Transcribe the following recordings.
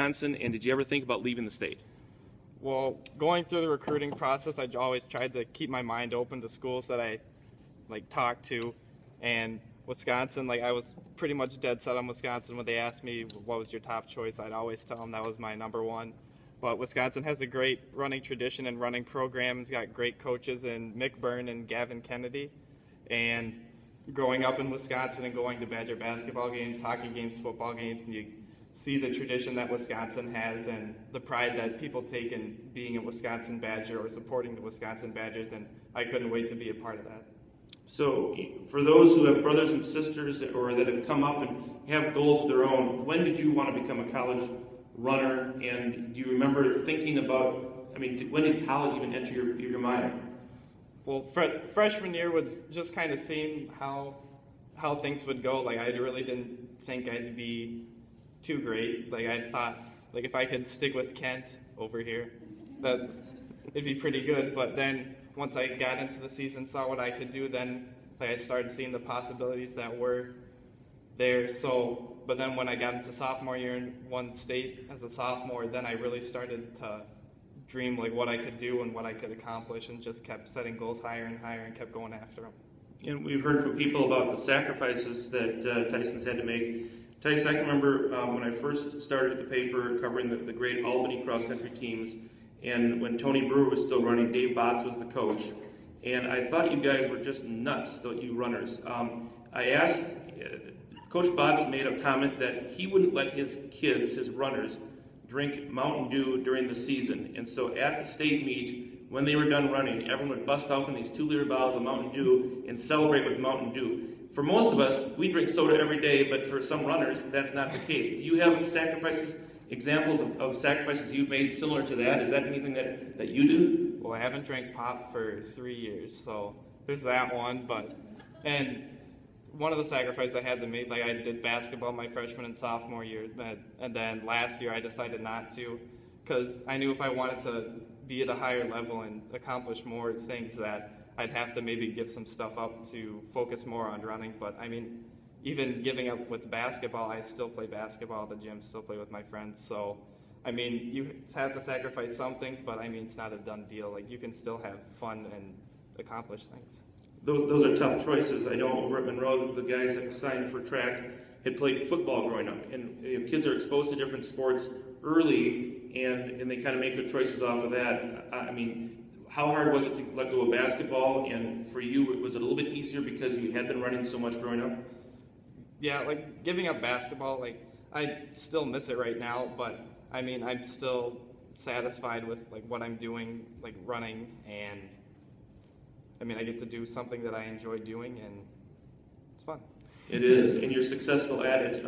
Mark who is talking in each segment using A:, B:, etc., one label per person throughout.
A: Wisconsin, and did you ever think about leaving the state?
B: Well, going through the recruiting process, I always tried to keep my mind open to schools that I talked to, and Wisconsin, I was pretty much dead set on Wisconsin. When they asked me what was your top choice, I'd always tell them that was my number one. But Wisconsin has a great running tradition and running program. It's got great coaches in Mick Byrne and Gavin Kennedy. And growing up in Wisconsin and going to Badger basketball games, hockey games, football games, and you see the tradition that Wisconsin has and the pride that people take in being a Wisconsin Badger or supporting the Wisconsin Badgers, and I couldn't wait to be a part of that.
A: So for those who have brothers and sisters or that have come up and have goals of their own, when did you want to become a college runner, and do you remember thinking about, when did college even enter your mind?
B: Well, freshman year was just kind of seeing how things would go. I really didn't think I'd be too great. I thought, if I could stick with Kent over here, that it'd be pretty good. But then once I got into the season, saw what I could do, then I started seeing the possibilities that were there. So, but then when I got into sophomore year and won state as a sophomore, then I really started to dream what I could do and what I could accomplish, and just kept setting goals higher and higher and kept going after them.
A: And we've heard from people about the sacrifices that Tyson's had to make. Tyson, I can remember when I first started at the paper covering the great Albany cross-country teams, and when Tony Brewer was still running, Dave Botts was the coach, and I thought you guys were just nuts, you runners. I asked, Coach Botts made a comment that he wouldn't let his kids, his runners, drink Mountain Dew during the season, and so at the state meet, when they were done running, everyone would bust open these 2-liter bottles of Mountain Dew and celebrate with Mountain Dew. For most of us, we drink soda every day, but for some runners, that's not the case. Do you have examples of sacrifices you've made similar to that? Is that anything that you do?
B: Well, I haven't drank pop for 3 years, so there's that one. And one of the sacrifices I had to make, I did basketball my freshman and sophomore year, and then last year I decided not to, because I knew if I wanted to be at a higher level and accomplish more things that I'd have to maybe give some stuff up to focus more on running. But even giving up with basketball, I still play basketball at the gym, still play with my friends. So, you have to sacrifice some things, but it's not a done deal. You can still have fun and accomplish things.
A: Those are tough choices. I know over at Monroe, the guys that signed for track had played football growing up, and kids are exposed to different sports early, and they kind of make their choices off of that. How hard was it to let go of basketball, and for you, was it a little bit easier because you had been running so much growing up?
B: Yeah, giving up basketball, I still miss it right now, but I'm still satisfied with what I'm doing, running, and I get to do something that I enjoy doing, and it's fun.
A: It is, and you're successful at it.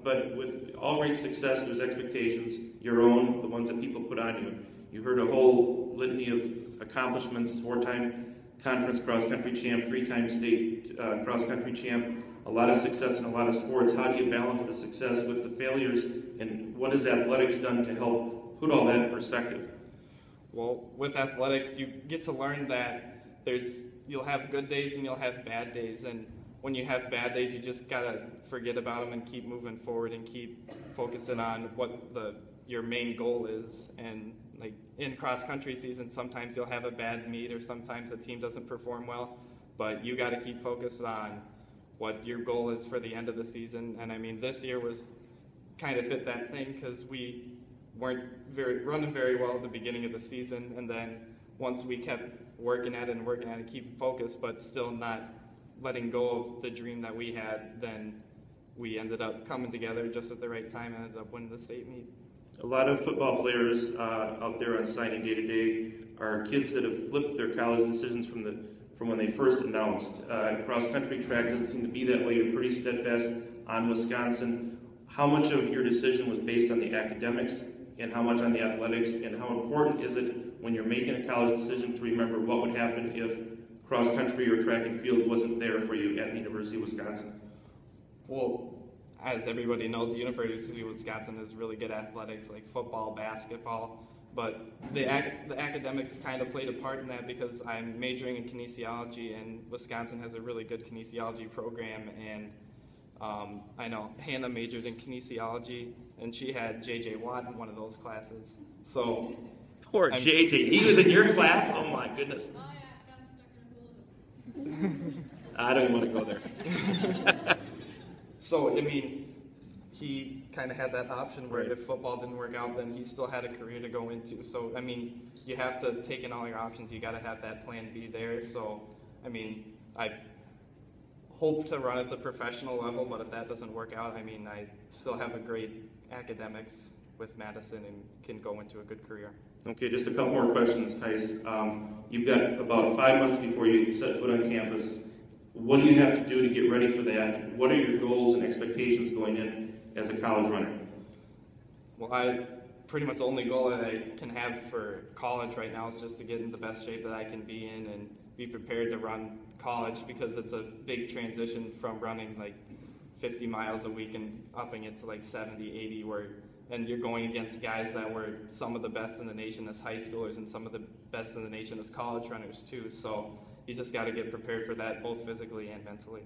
A: But with all great success, there's expectations, your own, the ones that people put on you. You heard a whole litany of accomplishments: 4-time conference cross-country champ, 3-time state cross-country champ, a lot of success in a lot of sports. How do you balance the success with the failures, and what has athletics done to help put all that in perspective?
B: Well, with athletics, you get to learn that you'll have good days and you'll have bad days, and when you have bad days, you just gotta forget about them and keep moving forward and keep focusing on what your main goal is. And in cross-country season, sometimes you'll have a bad meet, or sometimes a team doesn't perform well, but you got to keep focused on what your goal is for the end of the season. And this year was kind of fit that thing, because we weren't running very well at the beginning of the season, and then once we kept working at it, keep focused, but still not letting go of the dream that we had, then we ended up coming together just at the right time and ended up winning the state meet.
A: A lot of football players out there on signing day to day are kids that have flipped their college decisions from when they first announced. Cross-country track doesn't seem to be that way. You're pretty steadfast on Wisconsin. How much of your decision was based on the academics, and how much on the athletics, and how important is it when you're making a college decision to remember what would happen if cross-country or track and field wasn't there for you at the University of Wisconsin?
B: Well, as everybody knows, the University of Wisconsin is really good athletics, like football, basketball, but the academics kind of played a part in that, because I'm majoring in kinesiology, and Wisconsin has a really good kinesiology program, and I know Hannah majored in kinesiology, and she had J.J. Watt in one of those classes. So
A: poor JJ, he was in your class? Oh my goodness. I don't even want to go there.
B: So, I mean, he kind of had that option where if football didn't work out, then he still had a career to go into. So, I mean, you have to take in all your options. You got to have that plan B there. So, I mean, I hope to run at the professional level, but if that doesn't work out, I mean, I still have a great academics with Madison and can go into a good career.
A: Okay, just a couple more questions, Tice. You've got about 5 months before you set foot on campus. What do you have to do to get ready for that? What are your goals and expectations going in as a college runner?
B: Well, pretty much the only goal that I can have for college right now is just to get in the best shape that I can be in and be prepared to run college, because it's a big transition from running like 50 miles a week and upping it to like 70, 80, and you're going against guys that were some of the best in the nation as high schoolers and some of the best in the nation as college runners too. So you just got to get prepared for that, both physically and mentally.